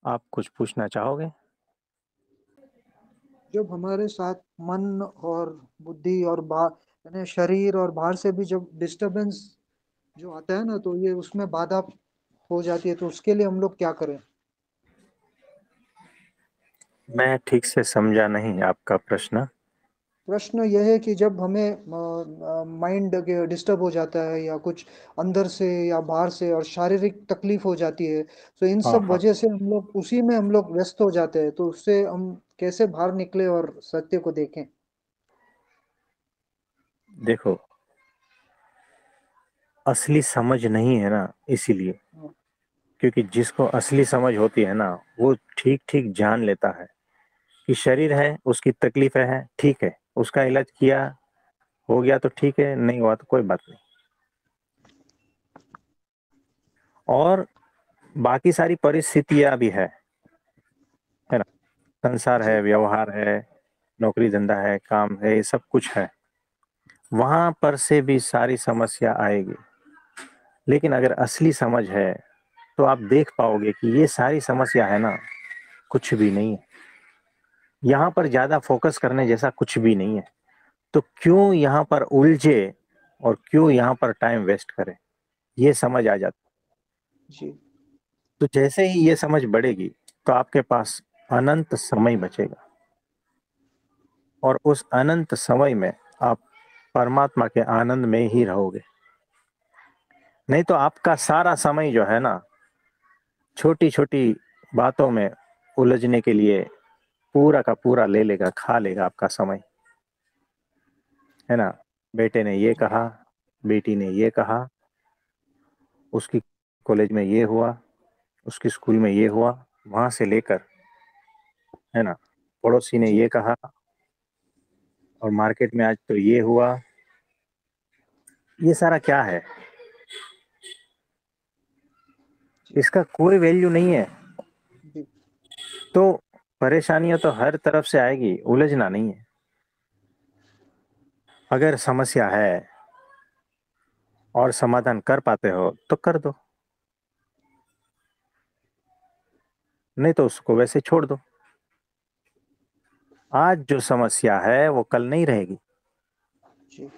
आप कुछ पूछना चाहोगे? जब हमारे साथ मन और बुद्धि और यानी शरीर और बाहर से भी जब डिस्टरबेंस जो आता है ना, तो ये उसमें बाधा हो जाती है, तो उसके लिए हम लोग क्या करें? मैं ठीक से समझा नहीं आपका प्रश्न। प्रश्न यह है कि जब हमें माइंड डिस्टर्ब हो जाता है या कुछ अंदर से या बाहर से और शारीरिक तकलीफ हो जाती है, तो इन हाँ, सब हाँ। वजह से हम लोग उसी में हम लोग व्यस्त हो जाते हैं, तो उससे हम कैसे बाहर निकले और सत्य को देखें? देखो, असली समझ नहीं है ना, इसीलिए। हाँ, क्योंकि जिसको असली समझ होती है ना, वो ठीक-ठीक जान लेता है कि शरीर है, उसकी तकलीफ़ें हैं, ठीक है। उसका इलाज किया, हो गया तो ठीक है, नहीं हुआ तो कोई बात नहीं। और बाकी सारी परिस्थितियाँ भी है ना? संसार है, जी, व्यवहार है, नौकरी-धंधा है, काम है, ये सब कुछ है। वहाँ पर से भी सारी समस्या आएगी। लेकिन अगर असली समझ है, तो आप देख पाओगे कि ये सारी समस्या है ना, कुछ भी नहीं है। यहाँ पर ज़्यादा फ़ोकस करने जैसा कुछ भी नहीं है। तो क्यों यहाँ पर उलझे और क्यों यहाँ पर टाइम वेस्ट करें? ये समझ आ जाती। जी, तो जैसे ही ये समझ बढ़ेगी, तो आपके पास अनंत समय बचेगा और उस अनंत समय में आप परमात्मा के आनंद में ही रहोगे। नहीं तो आपका सारा समय जो है ना, छोटी-छोटी बातों में उलझने के लिए पूरा का पूरा ले लेगा, खा लेगा आपका समय, है ना? बेटे ने ये जी, कहा, बेटी ने ये कहा, उसकी कॉलेज में ये हुआ, उसकी स्कूल में ये हुआ, वहाँ से लेकर, है ना? पड़ोसी ने जी, ये कहा और मार्केट में आज तो ये हुआ, ये सारा क्या है? जी, इसका कोई वैल्यू नहीं है। जी, तो परेशानियाँ तो हर तरफ से आएगी, उलझना नहीं है। अगर समस्या है और समाधान कर पाते हो, तो कर दो, नहीं तो उसको वैसे छोड़ दो। आज जो समस्या है, वो कल नहीं रहेगी जी,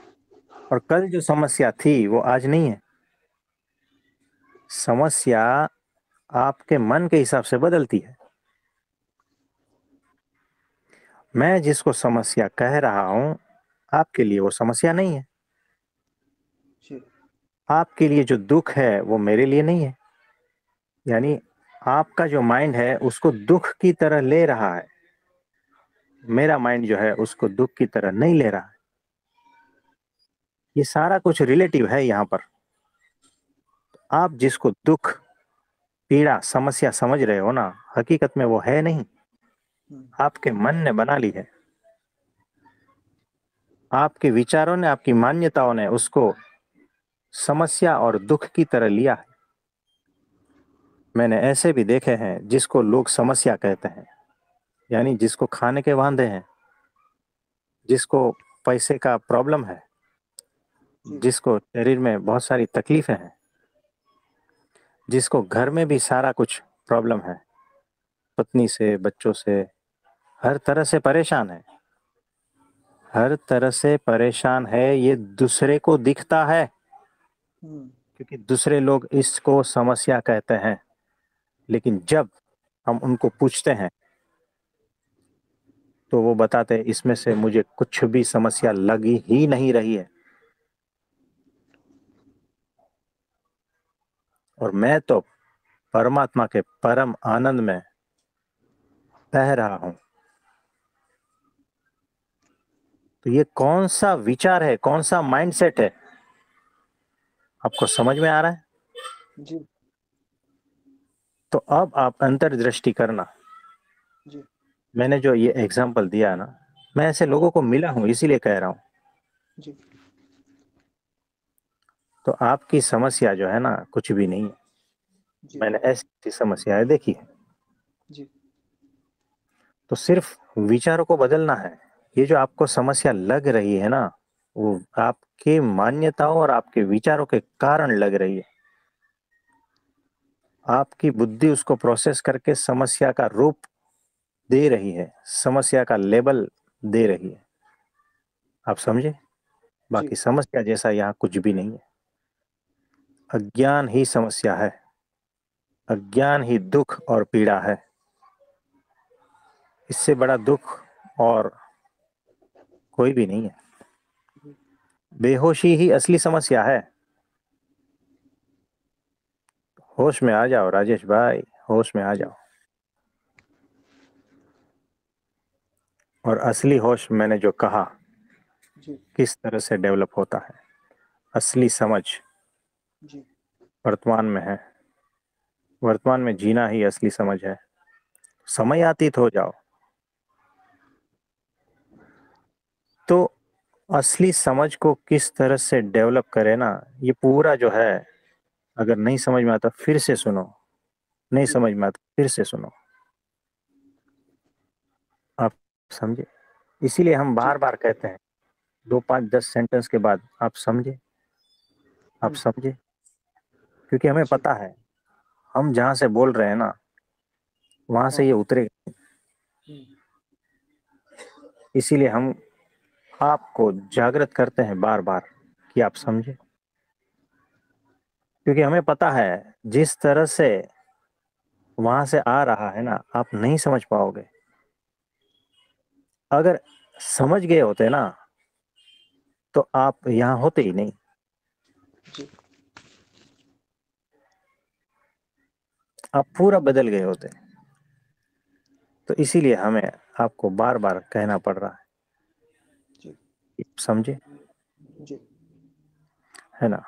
और कल जो समस्या थी, वो आज नहीं है। समस्या आपके मन के हिसाब से बदलती है। मैं जिसको समस्या कह रहा हूँ, आपके लिए वो समस्या नहीं है। जी, आपके लिए जो दुःख है, वो मेरे लिए नहीं है। यानी आपका जो माइंड है, उसको दुःख की तरह ले रहा है। मेरा माइंड जो है, उसको दुःख की तरह नहीं ले रहा है। ये सारा कुछ रिलेटिव है यहाँ पर। आप जिसको दुःख, पीड़ा, समस्या समझ रहे हो ना, हकीकत में वो है नहीं। हुँ, आपके मन ने बना ली है। आपके विचारों ने, आपकी मान्यताओं ने उसको समस्या और दुःख की तरह लिया है। मैंने ऐसे भी देखे हैं जिसको लोग समस्या कहते हैं, यानी जिसको खाने के वांदे हैं, जिसको पैसे का प्रॉब्लम है, जी, जिसको शरीर में बहुत सारी तकलीफें हैं, जिसको घर में भी सारा कुछ प्रॉब्लम है, पत्नी से, बच्चों से, हर तरह से परेशान है। हर तरह से परेशान है, ये दूसरे को दिखता है, हुँ, क्योंकि दूसरे लोग इसको समस्या कहते हैं। लेकिन जब हम उनको पूछते हैं, तो वो बताते हैं इसमें से मुझे कुछ भी समस्या लगी ही नहीं रही है और मैं तो परमात्मा के परम आनंद में बह रहा हूँ। तो ये कौन सा विचार है, कौन सा माइंडसेट है, आपको समझ में आ रहा है? जी, तो अब आप अंतर्दृष्टि करना। जी, मैंने जो ये एग्जाम्पल दिया ना, मैं ऐसे लोगों को मिला हूँ, इसीलिए कह रहा हूँ। जी, तो आपकी समस्या जो है ना, कुछ भी नहीं है। जी, मैंने ऐसी समस्याएं देखी है। जी, तो सिर्फ विचारों को बदलना है। ये जो आपको समस्या लग रही है ना, वो आपकी मान्यताओं और आपके विचारों के कारण लग रही है। आपकी बुद्धि उसको प्रोसेस करके समस्या का रूप दे रही है, समस्या का लेबल दे रही है। आप समझे? जी बाकी समस्या जैसा यहाँ कुछ भी नहीं है। अज्ञान ही समस्या है, अज्ञान ही दुख और पीड़ा है। इससे बड़ा दुख और कोई भी नहीं है। बेहोशी ही असली समस्या है। होश में आ जाओ राजेश भाई, होश में आ जी जाओ। और असली होश मैंने जो कहा जी किस तरह से डेवलप होता है, असली समझ जी वर्तमान में है। वर्तमान में जीना ही असली समझ है। समयातीत हो जाओ तो असली समझ को किस तरह से डेवलप करे ना, ये पूरा जो है, अगर नहीं समझ में आता फिर से सुनो, नहीं जी समझ में आता फिर से सुनो। आप समझे? इसीलिए हम जी बार बार कहते हैं, 2 5 10 सेंटेंस के बाद आप समझे, आप हम्म, समझे, क्योंकि हमें जी पता है हम जहां से बोल रहे हैं ना वहां से हाँ ये उतरेगा। हम्म, इसीलिए हम आपको जागृत करते हैं बार बार कि आप हम्म, समझे, क्योंकि हमें पता है जिस तरह से वहां से आ रहा है ना आप नहीं समझ पाओगे। अगर समझ गए होते ना तो आप यहाँ होते ही नहीं, जी आप पूरा बदल गए होते। तो इसीलिए हमें आपको बार बार कहना पड़ रहा जी है, समझे, जी है ना।